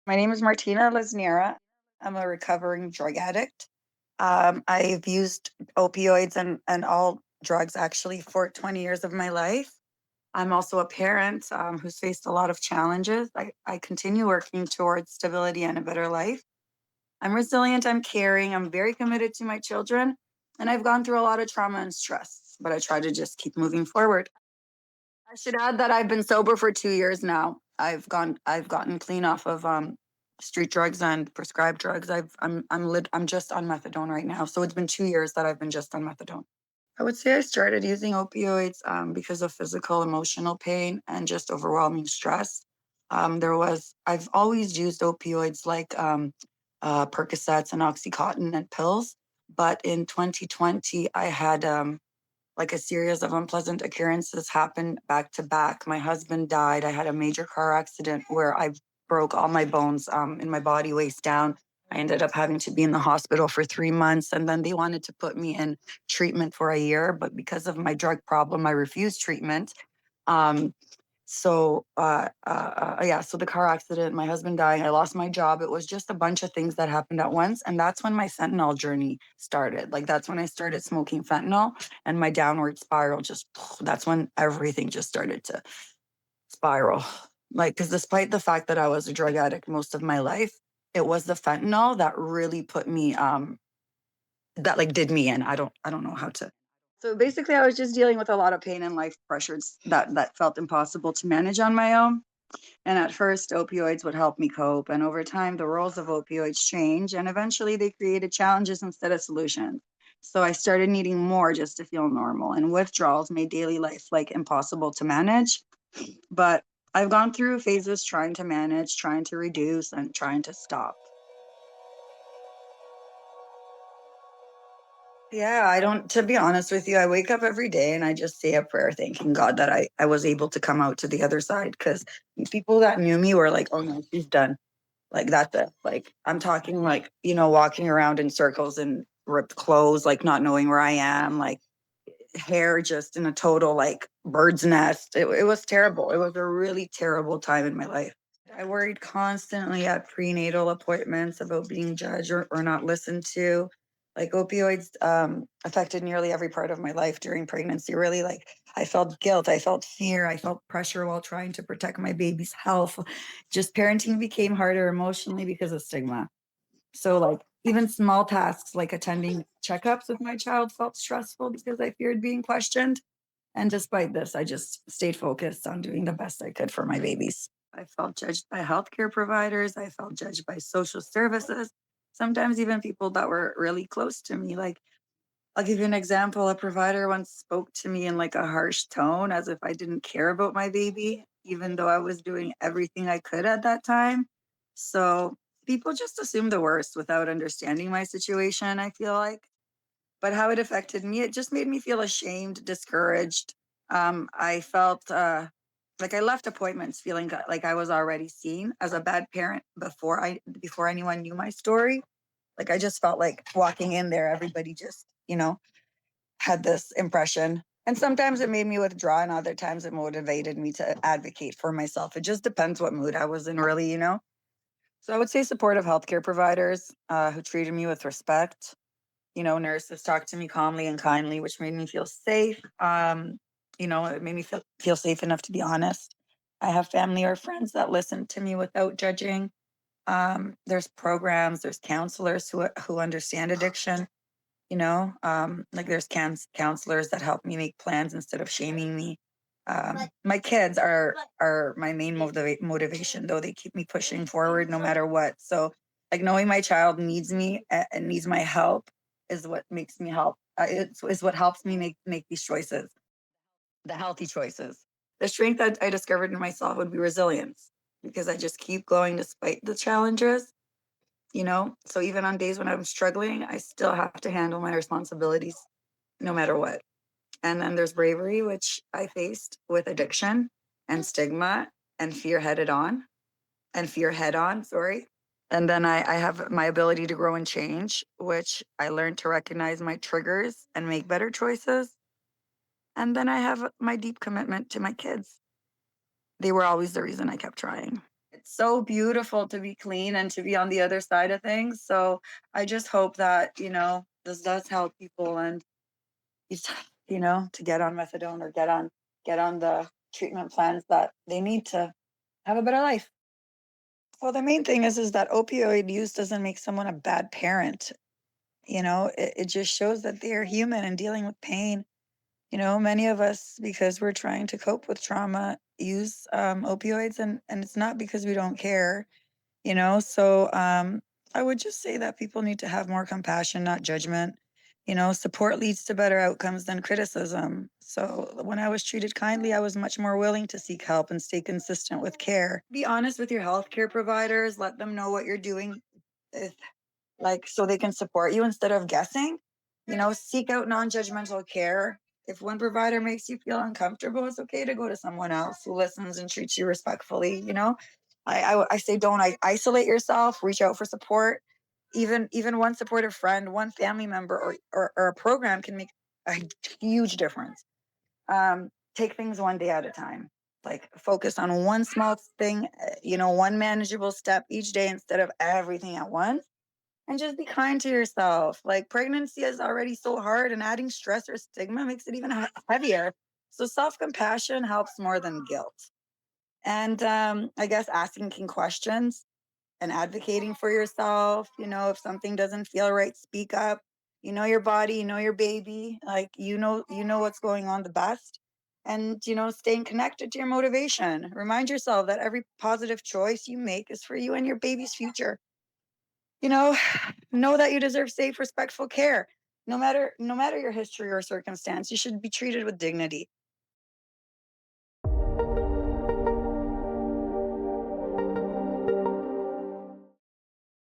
My name is Martina Lesniera. I'm a recovering drug addict. I've used opioids and all drugs actually for 20 years of my life. I'm also a parent who's faced a lot of challenges. I continue working towards stability and a better life. I'm resilient, I'm caring, I'm very committed to my children, and I've gone through a lot of trauma and stress, but I try to just keep moving forward. I should add that I've been sober for 2 years now. I've gotten clean off of street drugs and prescribed drugs. I'm just on methadone right now. So it's been 2 years that I've been just on methadone. I would say I started using opioids because of physical, emotional pain and just overwhelming stress. I've always used opioids like Percocets and Oxycontin and pills. But in 2020, I had like a series of unpleasant occurrences happened back to back. My husband died. I had a major car accident where I broke all my bones in my body, waist down. I ended up having to be in the hospital for 3 months, and then they wanted to put me in treatment for a year. But because of my drug problem, I refused treatment. Um, so the car accident, my husband dying, I lost my job. It was just a bunch of things that happened at once. And that's when my fentanyl journey started. Like, that's when I started smoking fentanyl and my downward spiral just, that's when everything just started to spiral. Like, because despite the fact that I was a drug addict most of my life, it was the fentanyl that really put me, that like did me in. I don't know how to. So basically, I was just dealing with a lot of pain and life pressures that felt impossible to manage on my own. And at first, opioids would help me cope. And over time, the roles of opioids change. And eventually, they created challenges instead of solutions. So I started needing more just to feel normal. And withdrawals made daily life like impossible to manage. But I've gone through phases trying to manage, trying to reduce, and trying to stop. Yeah, I don't, to be honest with you, I wake up every day and I just say a prayer thanking God that I was able to come out to the other side because people that knew me were like, oh no, she's done. Like that's it. Like I'm talking like, walking around in circles and ripped clothes, like not knowing where I am, like hair just in a total like bird's nest. It was terrible. It was a really terrible time in my life. I worried constantly at prenatal appointments about being judged or not listened to. Like opioids affected nearly every part of my life during pregnancy. Really, like I felt guilt, I felt fear, I felt pressure while trying to protect my baby's health. Just parenting became harder emotionally because of stigma. So, like, even small tasks like attending checkups with my child felt stressful because I feared being questioned. And despite this, I just stayed focused on doing the best I could for my babies. I felt judged by healthcare providers. I felt judged by social services, sometimes even people that were really close to me. Like, I'll give you an example. A provider once spoke to me in like a harsh tone as if I didn't care about my baby, even though I was doing everything I could at that time. So people just assume the worst without understanding my situation, I feel like. But how it affected me, it just made me feel ashamed, discouraged. I felt like I left appointments feeling like I was already seen as a bad parent before anyone knew my story. Like I just felt like walking in there, everybody just, had this impression. And sometimes it made me withdraw, and other times it motivated me to advocate for myself. It just depends what mood I was in, really. So I would say supportive healthcare providers who treated me with respect. Nurses talked to me calmly and kindly, which made me feel safe. It made me feel safe enough to be honest. I have family or friends that listen to me without judging. There's programs, there's counselors who understand addiction. Like there's counselors that help me make plans instead of shaming me. My kids are my main motivation, though they keep me pushing forward no matter what. So, like knowing my child needs me and needs my help is what makes me help. Is what helps me make these choices, the healthy choices. The strength that I discovered in myself would be resilience because I just keep going despite the challenges. So even on days when I'm struggling, I still have to handle my responsibilities no matter what. And then there's bravery, which I faced with addiction and stigma and fear head on, sorry. And then I have my ability to grow and change, which I learned to recognize my triggers and make better choices. And then I have my deep commitment to my kids. They were always the reason I kept trying. it's so beautiful to be clean and to be on the other side of things. So I just hope that, this does help people and it's, to get on methadone or get on the treatment plans that they need to have a better life. Well, the main thing is that opioid use doesn't make someone a bad parent. It just shows that they are human and dealing with pain. Many of us, because we're trying to cope with trauma, use opioids, and it's not because we don't care. So I would just say that people need to have more compassion, not judgment. Support leads to better outcomes than criticism. So when I was treated kindly, I was much more willing to seek help and stay consistent with care. Be honest with your healthcare providers, let them know what you're doing, if, like, so they can support you instead of guessing. Seek out non-judgmental care. If one provider makes you feel uncomfortable, it's okay to go to someone else who listens and treats you respectfully. I say don't isolate yourself, reach out for support. Even one supportive friend, one family member, or a program can make a huge difference. Take things one day at a time. Like focus on one small thing, one manageable step each day instead of everything at once. And just be kind to yourself. Like pregnancy is already so hard, and adding stress or stigma makes it even heavier. So self compassion helps more than guilt. And I guess asking questions and advocating for yourself. If something doesn't feel right, speak up. You know your body, you know your baby, like you know what's going on the best. And staying connected to your motivation. Remind yourself that every positive choice you make is for you and your baby's future. You know, know that you deserve safe, respectful care. No matter your history or circumstance, you should be treated with dignity.